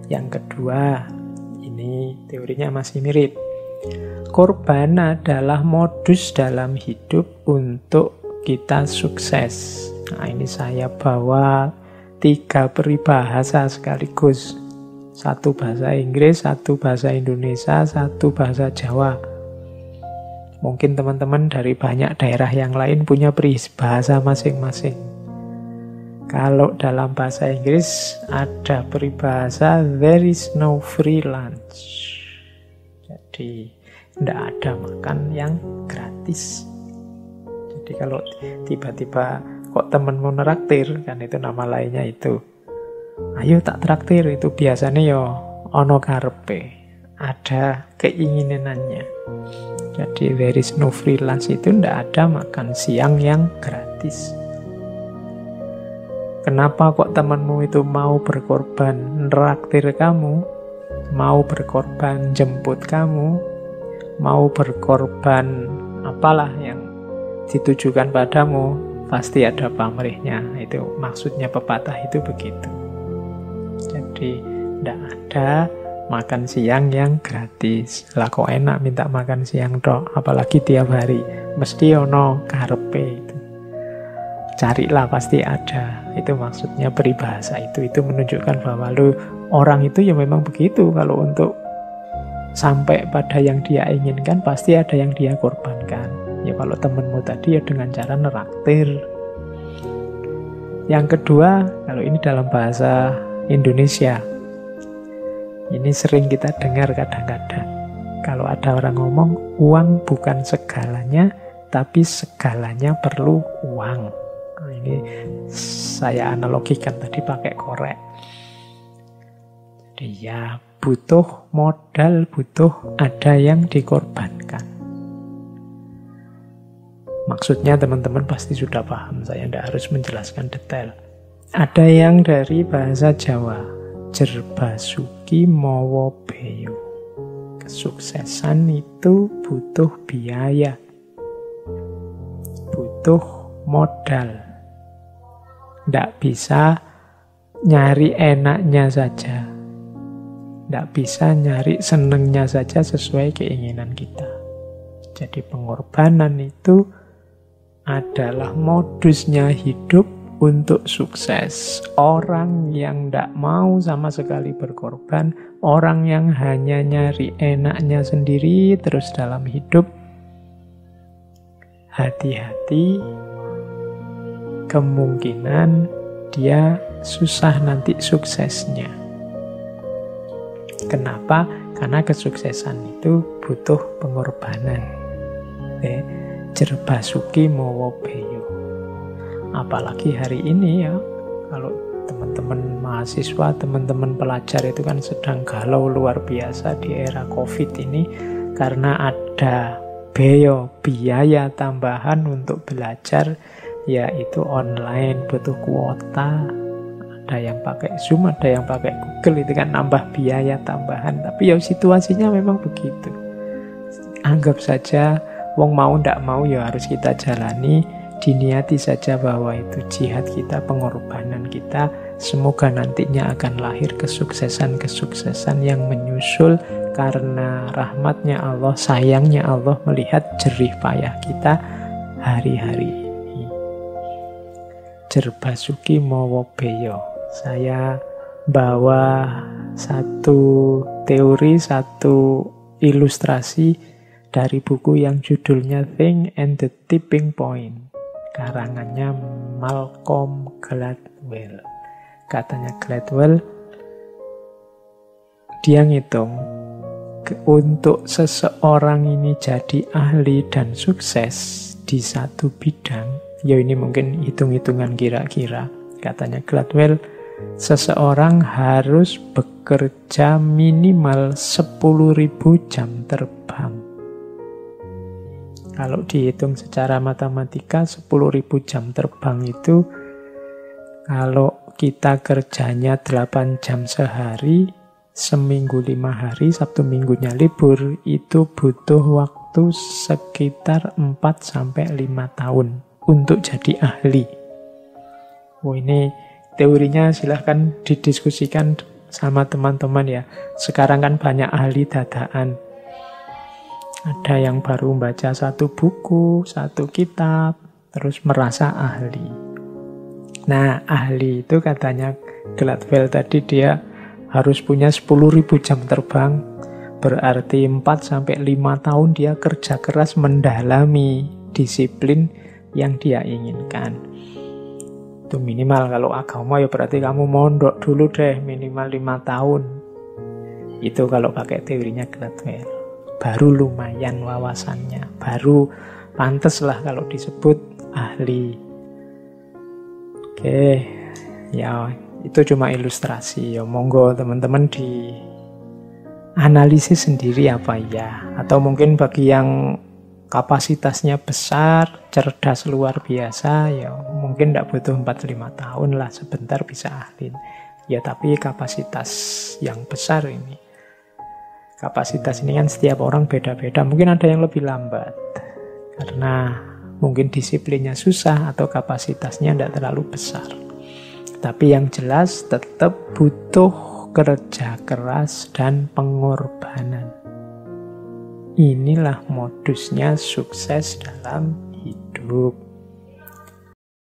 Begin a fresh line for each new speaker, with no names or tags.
Yang kedua, ini teorinya masih mirip. Korban adalah modus dalam hidup untuk kita sukses. Nah, ini saya bawa 3 peribahasa sekaligus. 1 bahasa Inggris, 1 bahasa Indonesia, 1 bahasa Jawa. Mungkin teman-teman dari banyak daerah yang lain punya peribahasa masing-masing. Kalau dalam bahasa Inggris ada peribahasa there is no free lunch. Jadi tidak ada makan yang gratis. Jadi kalau tiba-tiba kok temen mau neraktir, kan itu nama lainnya itu. Ayo tak traktir, itu biasanya yo ono karepe, ada keinginannya. Jadi there is no free lunch itu tidak ada makan siang yang gratis. Kenapa kok temanmu itu mau berkorban neraktir kamu, mau berkorban jemput kamu, mau berkorban apalah yang ditujukan padamu, pasti ada pamrihnya. Itu maksudnya pepatah itu begitu. Jadi tidak ada makan siang yang gratis. Lah kok enak minta makan siang tok, apalagi tiap hari. Mesti ono karepe itu. Carilah pasti ada. Itu maksudnya peribahasa itu. Itu menunjukkan bahwa orang itu ya memang begitu. Kalau untuk sampai pada yang dia inginkan pasti ada yang dia korbankan. Ya kalau temenmu tadi ya dengan cara neraktir. Yang kedua, kalau ini dalam bahasa Indonesia, ini sering kita dengar kadang-kadang. Kalau ada orang ngomong, uang bukan segalanya, tapi segalanya perlu uang. Nah, ini saya analogikan tadi pakai korek. Jadi ya butuh modal, butuh ada yang dikorbankan. Maksudnya teman-teman pasti sudah paham, saya tidak harus menjelaskan detail. Ada yang dari bahasa Jawa, jerbasuki mawa beyo. Kesuksesan itu butuh biaya, butuh modal. Tidak bisa nyari enaknya saja, tidak bisa nyari senengnya saja sesuai keinginan kita. Jadi pengorbanan itu adalah modusnya hidup untuk sukses. Orang yang tidak mau sama sekali berkorban, orang yang hanya nyari enaknya sendiri terus dalam hidup, hati-hati, kemungkinan dia susah nanti suksesnya. Kenapa? Karena kesuksesan itu butuh pengorbanan. Jerbasuki mawa beyo. Apalagi hari ini ya, kalau teman-teman mahasiswa, teman-teman pelajar itu kan sedang galau luar biasa di era COVID ini karena ada biaya tambahan untuk belajar, yaitu online, butuh kuota. Ada yang pakai Zoom, ada yang pakai Google, itu kan nambah biaya tambahan. Tapi ya situasinya memang begitu. Anggap saja wong mau ndak mau ya harus kita jalani, diniati saja bahwa itu jihad kita, pengorbanan kita. Semoga nantinya akan lahir kesuksesan-kesuksesan yang menyusul karena rahmatnya Allah, sayangnya Allah melihat jerih payah kita hari-hari ini. Jerbasuki mawa beyo. Saya bawa satu teori, satu ilustrasi dari buku yang judulnya Think and the Tipping Point, karangannya Malcolm Gladwell. Katanya Gladwell, dia ngitung untuk seseorang ini jadi ahli dan sukses di satu bidang, ya ini mungkin hitung-hitungan kira-kira. Katanya Gladwell, seseorang harus bekerja minimal 10.000 jam terbang. Kalau dihitung secara matematika, 10.000 jam terbang itu, kalau kita kerjanya 8 jam sehari, seminggu 5 hari, Sabtu minggunya libur, itu butuh waktu sekitar 4-5 tahun untuk jadi ahli. Oh, ini teorinya silahkan didiskusikan sama teman-teman ya. Sekarang kan banyak ahli dadaan. Ada yang baru membaca satu buku, satu kitab, terus merasa ahli. Nah, ahli itu katanya Gladwell tadi dia harus punya 10.000 jam terbang. Berarti 4-5 tahun dia kerja keras mendalami disiplin yang dia inginkan. Itu minimal. Kalau agama ya berarti kamu mondok dulu deh minimal 5 tahun. Itu kalau pakai teorinya Gladwell. Baru lumayan wawasannya. Baru pantes lah kalau disebut ahli. Oke, ya itu cuma ilustrasi. Ya monggo teman-teman di analisis sendiri apa ya. Atau mungkin bagi yang kapasitasnya besar, cerdas luar biasa, ya mungkin tidak butuh 4-5 tahun lah, sebentar bisa ahli. Ya tapi kapasitas yang besar ini. Kapasitas ini kan setiap orang beda-beda. Mungkin ada yang lebih lambat. Karena mungkin disiplinnya susah atau kapasitasnya tidak terlalu besar. Tapi yang jelas tetap butuh kerja keras dan pengorbanan. Inilah modusnya sukses dalam hidup.